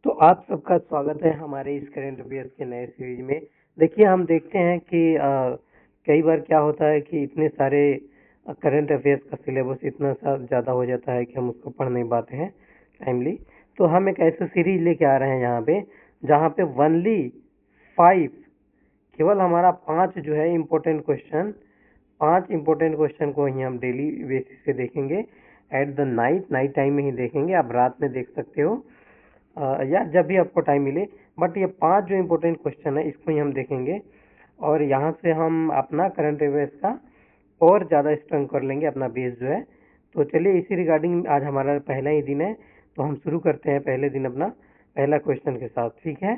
तो आप सबका स्वागत है हमारे इस करंट अफेयर्स के नए सीरीज में। देखिए, हम देखते हैं कि कई बार क्या होता है कि इतने सारे करंट अफेयर्स का सिलेबस इतना सा ज़्यादा हो जाता है कि हम उसको पढ़ नहीं पाते हैं टाइमली। तो हम एक ऐसा सीरीज लेके आ रहे हैं यहाँ पे, जहाँ पे ओनली 5, केवल हमारा 5 जो है इम्पोर्टेंट क्वेश्चन, 5 इम्पोर्टेंट क्वेश्चन को ही हम डेली बेसिस पे देखेंगे। एट द नाइट टाइम में ही देखेंगे, आप रात में देख सकते हो या जब भी आपको टाइम मिले। बट ये 5 जो इम्पोर्टेंट क्वेश्चन है इसको ही हम देखेंगे, और यहाँ से हम अपना करंट अफेयर्स का और ज़्यादा स्ट्रॉन्ग कर लेंगे, अपना बेस जो है। तो चलिए, इसी रिगार्डिंग आज हमारा पहला ही दिन है, तो हम शुरू करते हैं पहले दिन अपना पहला क्वेश्चन के साथ, ठीक है।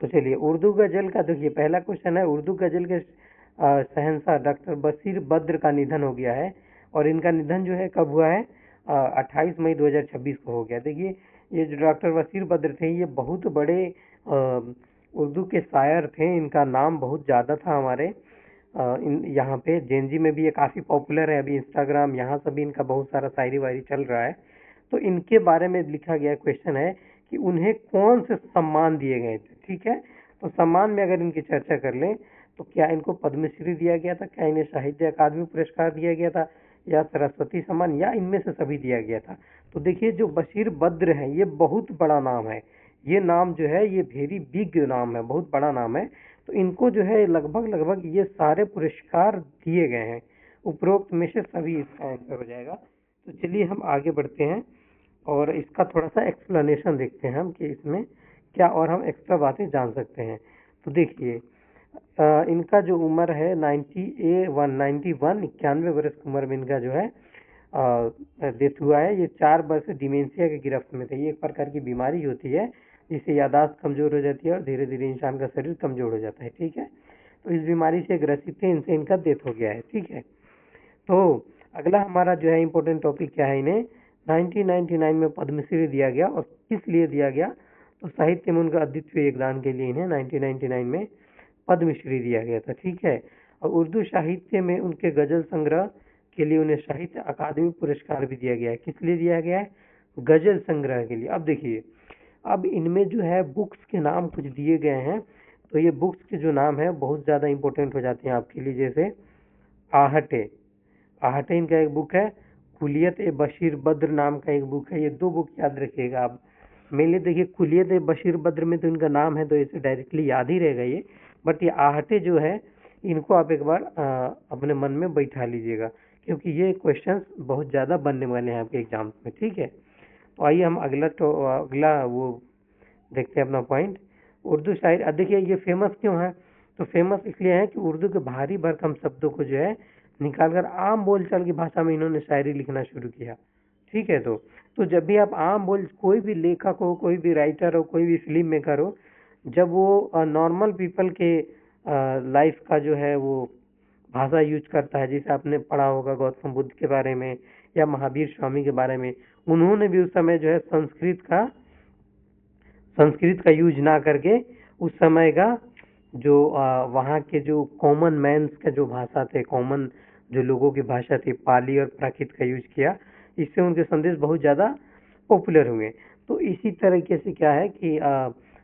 तो चलिए, उर्दू गजल का देखिए पहला क्वेश्चन है। उर्दू गजल के शहंशाह डॉक्टर बशीर बद्र का निधन हो गया है, और इनका निधन जो है कब हुआ है? 28 मई 2026 को हो गया। देखिए, ये जो डॉक्टर बशीर बद्र थे, ये बहुत बड़े उर्दू के शायर थे। इनका नाम बहुत ज़्यादा था हमारे यहाँ पे जेएनजी में भी। ये काफ़ी पॉपुलर है अभी, इंस्टाग्राम यहाँ से भी इनका बहुत सारा शायरी वायरी चल रहा है। तो इनके बारे में लिखा गया क्वेश्चन है कि उन्हें कौन से सम्मान दिए गए थे, ठीक है। तो सम्मान में अगर इनकी चर्चा कर लें, तो क्या इनको पद्मश्री दिया गया था, क्या इन्हें साहित्य अकादमी पुरस्कार दिया गया था, या सरस्वती सम्मान, या इनमें से सभी दिया गया था? तो देखिए, जो बशीर बद्र है ये बहुत बड़ा नाम है। ये नाम जो है ये वेरी बिग नाम है, बहुत बड़ा नाम है। तो इनको जो है लगभग लगभग ये सारे पुरस्कार दिए गए हैं। उपरोक्त में से सभी इसका आंसर हो जाएगा। तो चलिए हम आगे बढ़ते हैं और इसका थोड़ा सा एक्सप्लेनेशन देखते हैं हम कि इसमें क्या और हम एक्स्ट्रा बातें जान सकते हैं। तो देखिए, इनका जो उम्र है 91 वर्ष की उम्र में इनका जो है डेथ हुआ है। ये 4 वर्ष डिमेंशिया के गिरफ्त में थे। ये एक प्रकार की बीमारी होती है जिससे यादाश्त कमजोर हो जाती है और धीरे धीरे इंसान का शरीर कमजोर हो जाता है, ठीक है। तो इस बीमारी से ग्रसित थे, इनसे इनका डेथ हो गया है, ठीक है। तो अगला हमारा जो है इम्पोर्टेंट टॉपिक क्या है, इन्हें 1999 में पद्मश्री दिया गया। और किस लिए दिया गया? तो साहित्य में उनका अद्वितीय योगदान के लिए इन्हें 1999 में पद्मश्री दिया गया था, ठीक है। और उर्दू साहित्य में उनके गजल संग्रह के लिए उन्हें साहित्य अकादमी पुरस्कार भी दिया गया है। किस लिए दिया गया है? गजल संग्रह के लिए। अब देखिए, अब इनमें जो है बुक्स के नाम कुछ दिए गए हैं, तो ये बुक्स के जो नाम है बहुत ज़्यादा इंपॉर्टेंट हो जाते हैं आपके लिए। जैसे आहटे, आहटे इनका एक बुक है। कुलियत ए बशीर बद्र नाम का एक बुक है। ये 2 बुक याद रखिएगा आप। मेनली देखिए, कुलियत ए बशीर बद्र में तो इनका नाम है, तो इसे डायरेक्टली याद ही रहेगा ये। बट ये आहटे जो है, इनको आप एक बार अपने मन में बैठा लीजिएगा, क्योंकि ये क्वेश्चंस बहुत ज़्यादा बनने वाले हैं आपके एग्जाम्स में, ठीक है। तो आइए हम अगला वो देखते हैं अपना पॉइंट। उर्दू शायरी, देखिए ये फेमस क्यों है? तो फेमस इसलिए है कि उर्दू के भारी भरकम शब्दों को जो है निकालकर आम बोलचाल की भाषा में इन्होंने शायरी लिखना शुरू किया, ठीक है। तो जब भी आप आम बोल, कोई भी लेखक हो, कोई भी राइटर हो, कोई भी फिल्म मेकर हो, जब वो नॉर्मल पीपल के लाइफ का जो है वो भाषा यूज करता है, जैसे आपने पढ़ा होगा गौतम बुद्ध के बारे में या महावीर स्वामी के बारे में, उन्होंने भी उस समय जो है संस्कृत का यूज ना करके उस समय का जो वहाँ के जो कॉमन मैन्स का जो भाषा थे, कॉमन जो लोगों की भाषा थी, पाली और प्राकृत का यूज किया। इससे उनके संदेश बहुत ज़्यादा पॉपुलर हुए। तो इसी तरीके से क्या है कि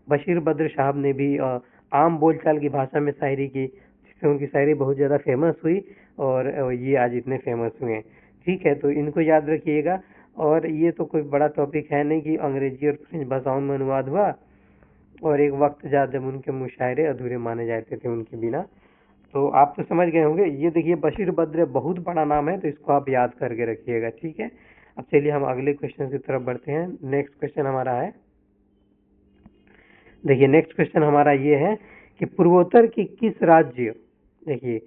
बशीर बद्र साहब ने भी आम बोलचाल की भाषा में शायरी की, जिससे उनकी शायरी बहुत ज़्यादा फेमस हुई, और ये आज इतने फेमस हुए हैं, ठीक है। तो इनको याद रखिएगा। और ये तो कोई बड़ा टॉपिक है नहीं कि अंग्रेजी और फ्रेंच भाषाओं में अनुवाद हुआ, और एक वक्त जा जब उनके मुशायरे अधूरे माने जाते थे उनके बिना। तो आप तो समझ गए होंगे। ये देखिए, बशीर बद्र बहुत बड़ा नाम है, तो इसको आप याद करके रखिएगा, ठीक है। अब चलिए हम अगले क्वेश्चन की तरफ बढ़ते हैं। नेक्स्ट क्वेश्चन हमारा है, देखिए नेक्स्ट क्वेश्चन हमारा ये है कि पूर्वोत्तर की किस राज्य, देखिए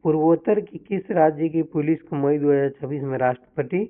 पूर्वोत्तर की किस राज्य की पुलिस को मई 2026 में राष्ट्रपति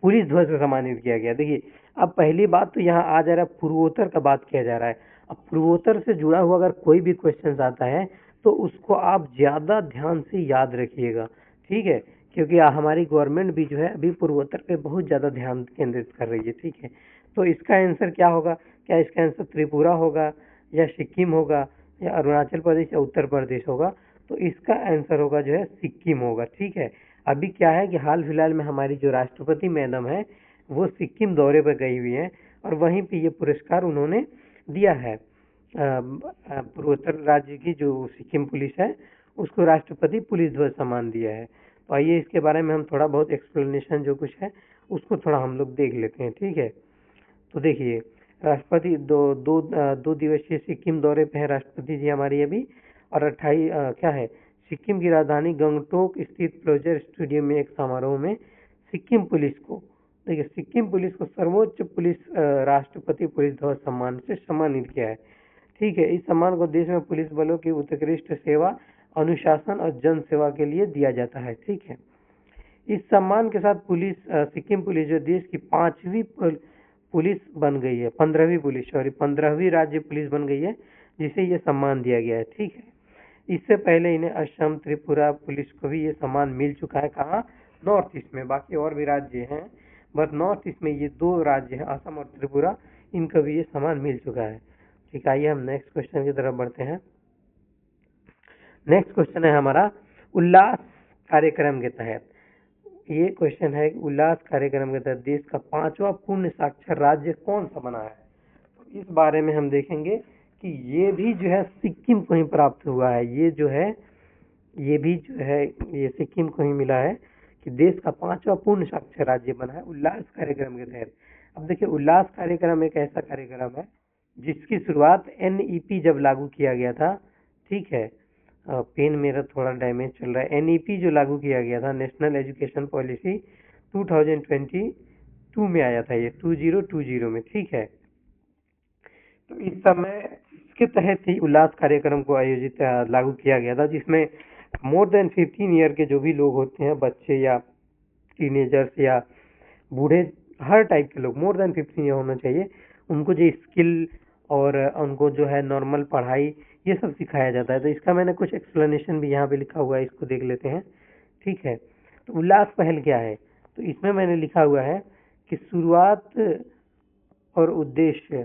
पुलिस ध्वज से सम्मानित किया गया? देखिए, अब पहली बात तो यहाँ आ जा रहा है पूर्वोत्तर का बात किया जा रहा है। अब पूर्वोत्तर से जुड़ा हुआ अगर कोई भी क्वेश्चन आता है तो उसको आप ज़्यादा ध्यान से याद रखिएगा, ठीक है। क्योंकि हमारी गवर्नमेंट भी जो है अभी पूर्वोत्तर पे बहुत ज़्यादा ध्यान केंद्रित कर रही है, ठीक है। तो इसका आंसर क्या होगा? क्या इसका आंसर त्रिपुरा होगा, या सिक्किम होगा, या अरुणाचल प्रदेश, या उत्तर प्रदेश होगा? तो इसका आंसर होगा जो है सिक्किम होगा, ठीक है। अभी क्या है कि हाल फिलहाल में हमारी जो राष्ट्रपति मैडम है वो सिक्किम दौरे पर गई हुई हैं, और वहीं पे ये पुरस्कार उन्होंने दिया है। पूर्वोत्तर राज्य की जो सिक्किम पुलिस है उसको राष्ट्रपति पुलिस ध्वज सम्मान दिया है। तो आइए इसके बारे में हम थोड़ा बहुत एक्सप्लेनेशन जो कुछ है उसको थोड़ा हम लोग देख लेते हैं, ठीक है। तो देखिए, राष्ट्रपति दो दिवसीय सिक्किम दौरे पे है राष्ट्रपति जी हमारी अभी, और 28 क्या है, सिक्किम की राजधानी गंगटोक स्थित प्लेजर स्टेडियम में एक समारोह में सिक्किम पुलिस को, देखिए सिक्किम पुलिस को सर्वोच्च पुलिस राष्ट्रपति पुलिस ध्वज सम्मान से सम्मानित किया है, ठीक है। इस सम्मान को देश में पुलिस बलों की उत्कृष्ट सेवा, अनुशासन और जन सेवा के लिए दिया जाता है, ठीक है। इस सम्मान के साथ सिक्किम पुलिस जो देश की 5वीं पुलिस बन गई है, 15वीं पुलिस, सॉरी 15वीं राज्य पुलिस बन गई है जिसे ये सम्मान दिया गया है, ठीक है। इससे पहले इन्हें असम, त्रिपुरा पुलिस को भी ये सम्मान मिल चुका है। कहाँ? नॉर्थ ईस्ट में। बाकी और भी राज्य हैं, बट नॉर्थ ईस्ट में ये 2 राज्य हैं, असम और त्रिपुरा, इनको भी ये सम्मान मिल चुका है, ठीक है। आइए हम नेक्स्ट क्वेश्चन की तरफ बढ़ते हैं। नेक्स्ट क्वेश्चन है हमारा, उल्लास कार्यक्रम के तहत, ये क्वेश्चन है कि उल्लास कार्यक्रम के तहत देश का 5वां पूर्ण साक्षर राज्य कौन सा बना है। तो इस बारे में हम देखेंगे कि ये भी जो है सिक्किम को ही प्राप्त हुआ है। ये जो है ये भी जो है ये सिक्किम को ही मिला है कि देश का 5वां पूर्ण साक्षर राज्य बना है उल्लास कार्यक्रम के तहत। अब देखिए, उल्लास कार्यक्रम एक ऐसा कार्यक्रम है जिसकी शुरुआत NEP जब लागू किया गया था, ठीक है। पेन मेरा थोड़ा डैमेज चल रहा है। NEP जो लागू किया गया था, नेशनल एजुकेशन पॉलिसी 2022 में आया था, ये 2020 में, ठीक है। तो इस समय इसके तहत ही उल्लास कार्यक्रम को आयोजित लागू किया गया था, जिसमें मोर देन 15 ईयर के जो भी लोग होते हैं, बच्चे या टीनेजर्स या बूढ़े, हर टाइप के लोग, मोर देन 15 ईयर होना चाहिए, उनको जो स्किल और उनको जो है नॉर्मल पढ़ाई ये सब सिखाया जाता है। तो इसका मैंने कुछ एक्सप्लेनेशन भी यहाँ पे लिखा हुआ है, इसको देख लेते हैं, ठीक है। तो उल्लास पहल क्या है, तो इसमें मैंने लिखा हुआ है कि शुरुआत और उद्देश्य,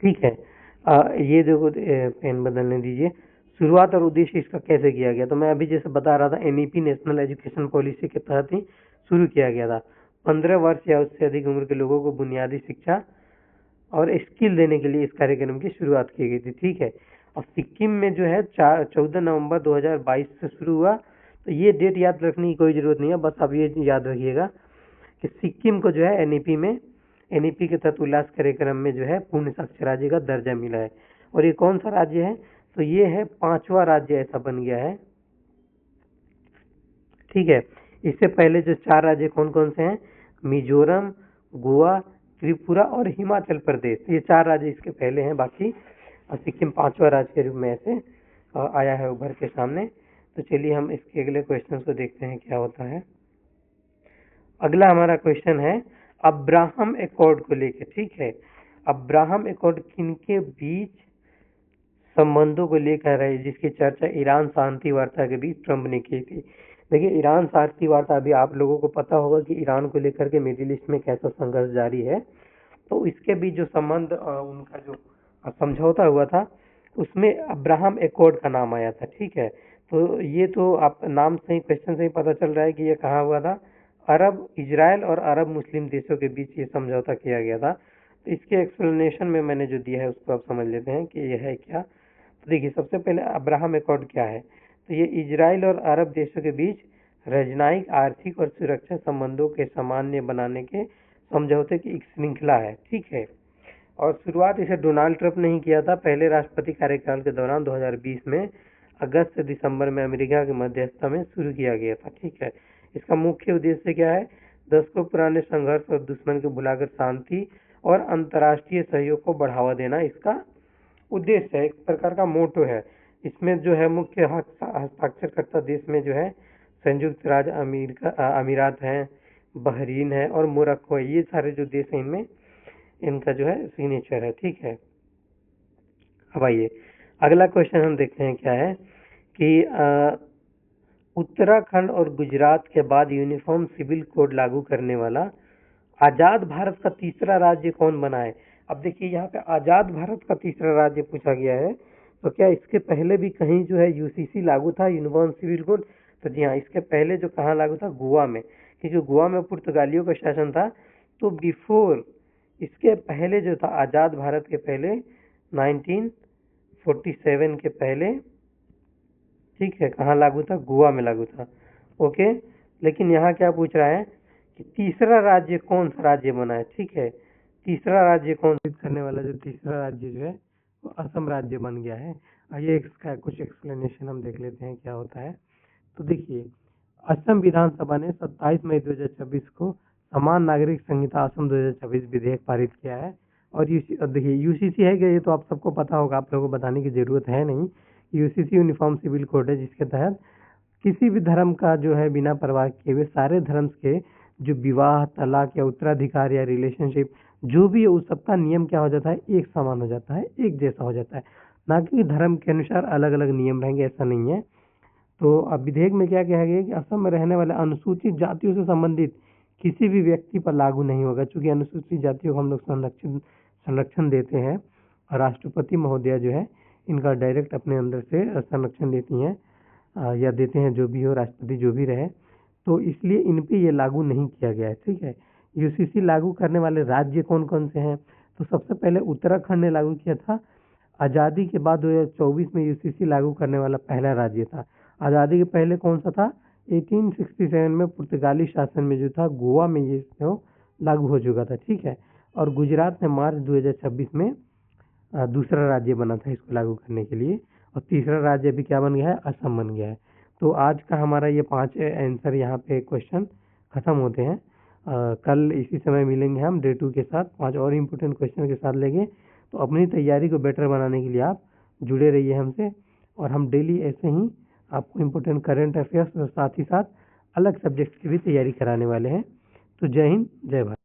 ठीक है। ये देखो, पेन बदलने दीजिए। शुरुआत और उद्देश्य इसका कैसे किया गया, तो मैं अभी जैसे बता रहा था, NEP नेशनल एजुकेशन पॉलिसी के तहत ही शुरू किया गया था। 15 वर्ष या उससे अधिक उम्र के लोगों को बुनियादी शिक्षा और स्किल देने के लिए इस कार्यक्रम की शुरुआत की गई थी, ठीक है। और सिक्किम में जो है 14 नवंबर 2022 से शुरू हुआ। तो ये डेट याद रखने की कोई जरूरत नहीं है, बस आप ये याद रखिएगा कि सिक्किम को जो है NEP के तहत उल्लास कार्यक्रम में जो है पूर्ण साक्षर राज्य का दर्जा मिला है। और ये कौन सा राज्य है, तो ये है 5वां राज्य ऐसा बन गया है, ठीक है। इससे पहले जो 4 राज्य कौन कौन से हैं, मिजोरम, गोवा, त्रिपुरा और हिमाचल प्रदेश, ये 4 राज्य इसके पहले हैं। बाकी सिक्किम 5वां राज्य के रूप में ऐसे आया है उभर के सामने। तो चलिए हम इसके अगले क्वेश्चन को देखते हैं क्या होता है। अगला हमारा क्वेश्चन है अब्राहम एकॉर्ड को लेकर, ठीक है। अब्राहम एकॉर्ड किनके बीच संबंधों को लेकर है, जिसकी चर्चा ईरान शांति वार्ता के बीच ट्रंप ने की थी। देखिए, ईरान शांति वार्ता, अभी आप लोगों को पता होगा कि ईरान को लेकर के मिडिल ईस्ट में कैसा संघर्ष जारी है। तो इसके बीच जो संबंध, उनका जो समझौता हुआ था, उसमें अब्राहम एकॉर्ड का नाम आया था, ठीक है। तो ये तो आप नाम से ही, क्वेश्चन से ही पता चल रहा है कि ये कहाँ हुआ था, इजराइल और अरब मुस्लिम देशों के बीच ये समझौता किया गया था। तो इसके एक्सप्लेनेशन में मैंने जो दिया है उसको आप समझ लेते हैं कि यह है क्या। तो देखिए, सबसे पहले अब्राहम एकॉर्ड क्या है, तो ये इजराइल और अरब देशों के बीच राजनयिक, आर्थिक और सुरक्षा संबंधों के सामान्य बनाने के समझौते की एक श्रृंखला है, ठीक है। और शुरुआत इसे डोनाल्ड ट्रंप ने ही किया था, पहले राष्ट्रपति कार्यकाल के दौरान 2020 में अगस्त से दिसंबर में अमेरिका की मध्यस्थता में शुरू किया गया था, ठीक है। इसका मुख्य उद्देश्य क्या है, दशकों पुराने संघर्ष और दुश्मन को भुलाकर शांति और अंतर्राष्ट्रीय सहयोग को बढ़ावा देना इसका उद्देश्य है, एक प्रकार का मोटो है। इसमें जो है मुख्य हस्ताक्षरकर्ता देश में जो है संयुक्त राज्य अमीरात हैं, बहरीन है और मोरक्को है। ये सारे जो देश हैं इनमें इनका जो है सिग्नेचर है, ठीक है। अब आइए अगला क्वेश्चन हम देखते हैं क्या है कि उत्तराखंड और गुजरात के बाद यूनिफॉर्म सिविल कोड लागू करने वाला आजाद भारत का तीसरा राज्य कौन बना है। अब देखिए, यहाँ पे आजाद भारत का तीसरा राज्य पूछा गया है, तो क्या इसके पहले भी कहीं जो है UCC लागू था, यूनिफॉर्म सिविल कोड। तो जी हाँ, इसके पहले जो कहाँ लागू था, गोवा में, क्योंकि गोवा में पुर्तगालियों का शासन था। तो बिफोर इसके पहले जो था आज़ाद भारत के पहले 1947 के पहले, ठीक है, कहाँ लागू था? गोवा में लागू था। ओके, लेकिन यहाँ क्या पूछ रहा है कि तीसरा राज्य कौन सा राज्य बना है? ठीक है, तीसरा राज्य कौन करने वाला जो तीसरा राज्य जो है वो असम राज्य बन गया है। आइए इसका कुछ एक्सप्लेनेशन हम देख लेते हैं क्या होता है। तो देखिए, असम विधानसभा ने 27 मई 2026 को समान नागरिक संहिता असम 2026 विधेयक पारित किया है। और देखिए यूसीसी है क्या? ये तो आप सबको पता होगा, आप लोगों को बताने की जरूरत है नहीं। यूसीसी यूनिफॉर्म सिविल कोड है, जिसके तहत किसी भी धर्म का जो है बिना परवाह किए हुए सारे धर्म के जो विवाह, तलाक या उत्तराधिकार या रिलेशनशिप जो भी है उस सबका नियम क्या हो जाता है? एक समान हो जाता है, एक जैसा हो जाता है। ना कि धर्म के अनुसार अलग अलग नियम रहेंगे, ऐसा नहीं है। तो अब विधेयक में क्या कहा गया है कि असम में रहने वाले अनुसूचित जातियों से संबंधित किसी भी व्यक्ति पर लागू नहीं होगा, क्योंकि अनुसूचित जातियों को हम लोग संरक्षण देते हैं और राष्ट्रपति महोदया जो है इनका डायरेक्ट अपने अंदर से संरक्षण देती हैं या देते हैं, जो भी हो, राष्ट्रपति जो भी रहे। तो इसलिए इन पे ये लागू नहीं किया गया है। ठीक है, यूसीसी लागू करने वाले राज्य कौन कौन से हैं? तो सबसे पहले उत्तराखंड ने लागू किया था। आज़ादी के बाद 2024 में यूसीसी लागू करने वाला पहला राज्य था। आज़ादी के पहले कौन सा था? 1867 में पुर्तगाली शासन में जो था गोवा में ये तो लागू हो चुका था। ठीक है, और गुजरात ने मार्च 2026 में दूसरा राज्य बना था इसको लागू करने के लिए। और तीसरा राज्य अभी क्या बन गया है? असम बन गया है। तो आज का हमारा ये 5 आंसर यहाँ पे क्वेश्चन खत्म होते हैं। कल इसी समय मिलेंगे हम डे 2 के साथ 5 और इम्पोर्टेंट क्वेश्चन के साथ लेंगे। तो अपनी तैयारी को बेटर बनाने के लिए आप जुड़े रहिए हमसे, और हम डेली ऐसे ही आपको इम्पोर्टेंट करंट अफेयर्स और साथ ही साथ अलग सब्जेक्ट्स की भी तैयारी कराने वाले हैं। तो जय हिंद, जय भारत।